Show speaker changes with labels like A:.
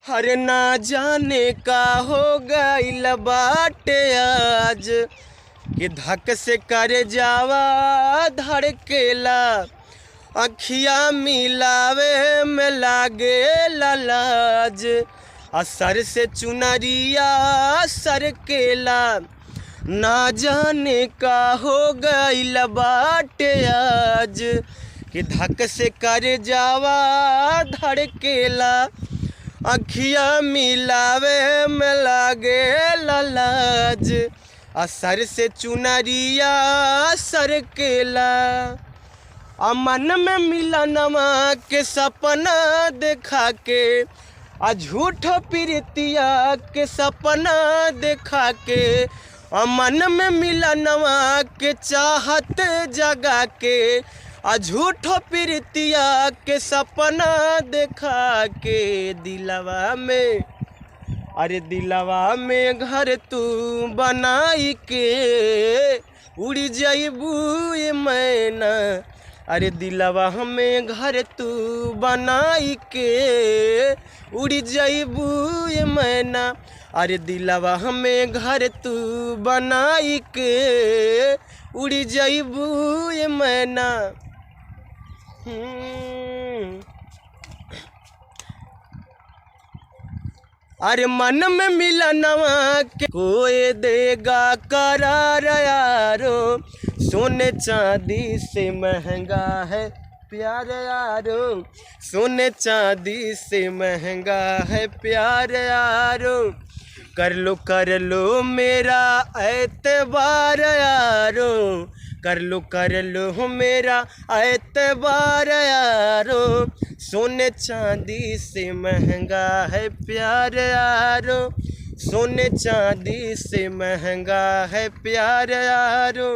A: हरे ना जाने का हो गइल बाटे आज कि धक से करे जावा धड़केला। अखिया मिलावे में लागे लाज असर से चुनरिया सरकेला। ना जाने का हो गइल बाटे आज कि धक से करे जावा धड़केला। अखिया मिलावे में लागे लाज असर से चुनरिया सरकेला। मन में मिलनवा के सपना देखा के झूठ प्रीतिया के सपना देखा के मन में मिलनवा के चाहत जगा के झूठ प्रीतिया के सपना देखा के दिलवा में दिलवा में घर तू बनाई के उड़ जाइबू मैना। दिलवा में घर तू बनाई के उड़ जाइबू मैना। दिलवा में घर तू बनाई के उड़ जाइबू मैना। मन में मिलनवा के कोई देगा करार यारो। सोने चांदी से महंगा है प्यार यारो। सोने चांदी से महंगा है प्यार यारो। कर लो मेरा एतबार यारो। कर लो मेरा एतबार यारो। सोने चांदी से महंगा है प्यार यारो। सोने चांदी से महंगा है प्यार यारो।